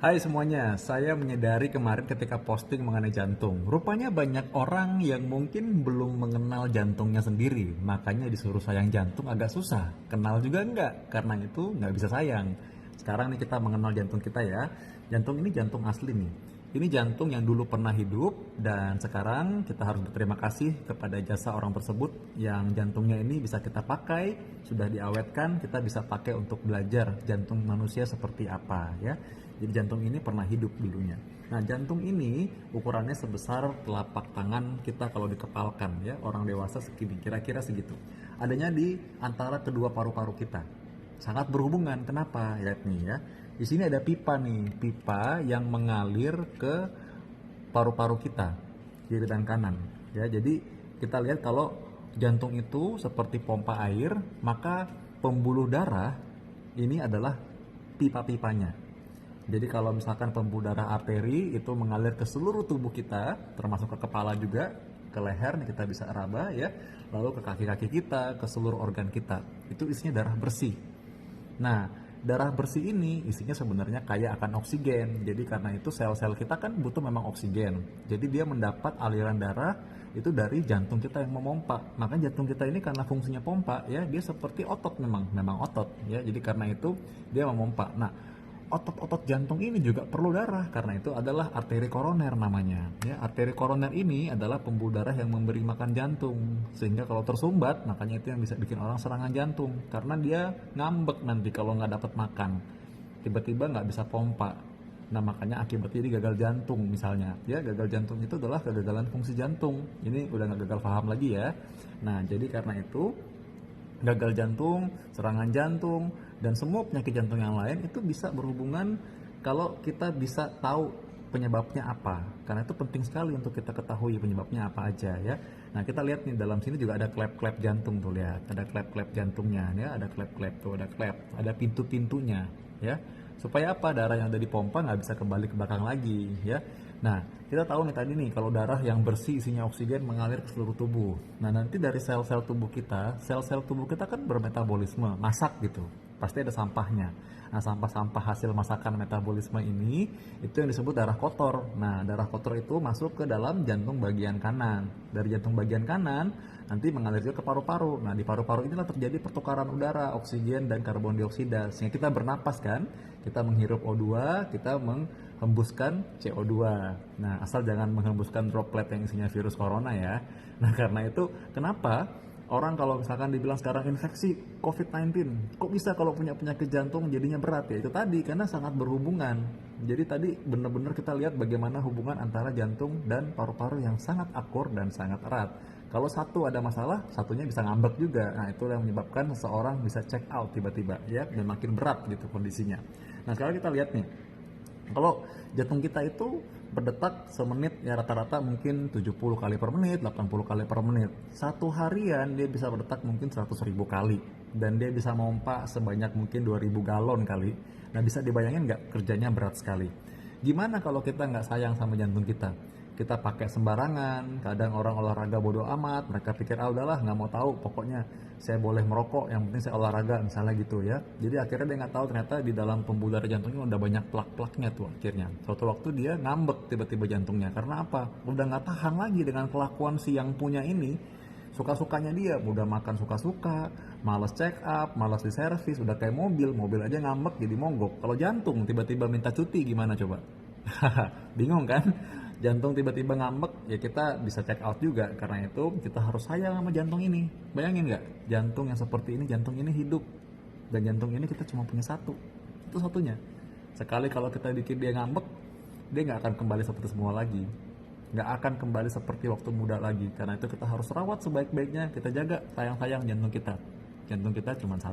Hai semuanya, saya menyadari kemarin ketika posting mengenai jantung. Rupanya banyak orang yang mungkin belum mengenal jantungnya sendiri, makanya disuruh sayang jantung agak susah. Kenal juga enggak, karena itu nggak bisa sayang. Sekarang nih kita mengenal jantung kita ya. Jantung ini jantung asli nih. Ini jantung yang dulu pernah hidup dan sekarang kita harus berterima kasih kepada jasa orang tersebut yang jantungnya ini bisa kita pakai, sudah diawetkan, kita bisa pakai untuk belajar jantung manusia seperti apa ya. Jadi jantung ini pernah hidup dulunya. Nah, jantung ini ukurannya sebesar telapak tangan kita kalau dikepalkan ya, orang dewasa segini, kira-kira segitu. Adanya di antara kedua paru-paru kita. Sangat berhubungan. Kenapa? Lihat nih ya. Di sini ada pipa nih, pipa yang mengalir ke paru-paru kita, kiri dan kanan. Ya, jadi kita lihat kalau jantung itu seperti pompa air, maka pembuluh darah ini adalah pipa-pipanya. Jadi kalau misalkan pembuluh darah arteri itu mengalir ke seluruh tubuh kita, termasuk ke kepala juga, ke leher nih kita bisa raba ya, lalu ke kaki-kaki kita, ke seluruh organ kita. Itu isinya darah bersih. Nah, darah bersih ini isinya sebenarnya kaya akan oksigen. Jadi karena itu sel-sel kita kan butuh memang oksigen. Jadi dia mendapat aliran darah itu dari jantung kita yang memompa. Makanya jantung kita ini karena fungsinya pompa ya, dia seperti otot memang otot ya. Jadi karena itu dia memompa. Nah, otot-otot jantung ini juga perlu darah, karena itu adalah arteri koroner namanya ya. Arteri koroner ini adalah pembuluh darah yang memberi makan jantung, sehingga kalau tersumbat, makanya itu yang bisa bikin orang serangan jantung, karena dia ngambek nanti kalau nggak dapat makan, tiba-tiba nggak bisa pompa. Nah, makanya akibatnya jadi gagal jantung misalnya ya. Gagal jantung itu adalah kegagalan fungsi jantung. Ini udah nggak gagal paham lagi ya. Nah, jadi karena itu gagal jantung, serangan jantung, dan semua penyakit jantung yang lain itu bisa berhubungan kalau kita bisa tahu penyebabnya apa. Karena itu penting sekali untuk kita ketahui penyebabnya apa aja ya. Nah, kita lihat nih dalam sini juga ada klep-klep jantung tuh, lihat. Ada klep-klep jantungnya ya, ada klep-klep tuh, ada klep, ada pintu-pintunya ya. Supaya apa? Darah yang ada di pompa nggak bisa kembali ke belakang lagi ya. Nah, kita tahu nih tadi nih kalau darah yang bersih isinya oksigen mengalir ke seluruh tubuh. Nah, nanti dari sel-sel tubuh kita, sel-sel tubuh kita kan bermetabolisme, masak gitu. Pasti ada sampahnya. Nah, sampah-sampah hasil masakan metabolisme ini itu yang disebut darah kotor. Nah, darah kotor itu masuk ke dalam jantung bagian kanan. Dari jantung bagian kanan nanti mengalir juga ke paru-paru. Nah, di paru-paru inilah terjadi pertukaran udara, oksigen dan karbon dioksida. Sehingga kita bernapas kan, kita menghirup O2, kita menghembuskan CO2. Nah, asal jangan menghembuskan droplet yang isinya virus corona ya. Nah, karena itu kenapa orang kalau misalkan dibilang sekarang infeksi COVID-19, kok bisa kalau punya penyakit jantung jadinya berat ya? Itu tadi, karena sangat berhubungan. Jadi tadi benar-benar kita lihat bagaimana hubungan antara jantung dan paru-paru yang sangat akur dan sangat erat. Kalau satu ada masalah, satunya bisa ngambek juga. Nah, itu yang menyebabkan seseorang bisa check out tiba-tiba ya, dan makin berat gitu kondisinya. Nah, sekarang kita lihat nih, kalau jantung kita itu berdetak semenit ya rata-rata mungkin 70 kali per menit, 80 kali per menit. Satu harian dia bisa berdetak mungkin 100.000 kali. Dan dia bisa memompa sebanyak mungkin 2000 galon kali. Nah, bisa dibayangin nggak, kerjanya berat sekali. Gimana kalau kita nggak sayang sama jantung kita? Kita pakai sembarangan, kadang orang olahraga bodo amat, mereka pikir ah udahlah nggak mau tahu, pokoknya saya boleh merokok, yang penting saya olahraga misalnya gitu ya. Jadi akhirnya dia nggak tahu ternyata di dalam pembuluh darah jantungnya udah banyak plak-plaknya tuh akhirnya. Suatu waktu dia ngambek tiba-tiba jantungnya, karena apa? Udah nggak tahan lagi dengan kelakuan si yang punya ini, suka-sukanya dia, udah makan suka-suka, malas check up, malas di servis, udah kayak mobil aja ngambek jadi monggok. Kalau jantung tiba-tiba minta cuti gimana coba? Bingung kan? Jantung tiba-tiba ngambek ya, kita bisa check out juga. Karena itu kita harus sayang sama jantung ini. Bayangin nggak, jantung yang seperti ini, jantung ini hidup, dan jantung ini kita cuma punya satu, itu satunya. Sekali kalau kita bikin dia ngambek, dia nggak akan kembali seperti semua lagi, nggak akan kembali seperti waktu muda lagi. Karena itu kita harus rawat sebaik-baiknya, kita jaga sayang-sayang jantung kita. Jantung kita cuma satu.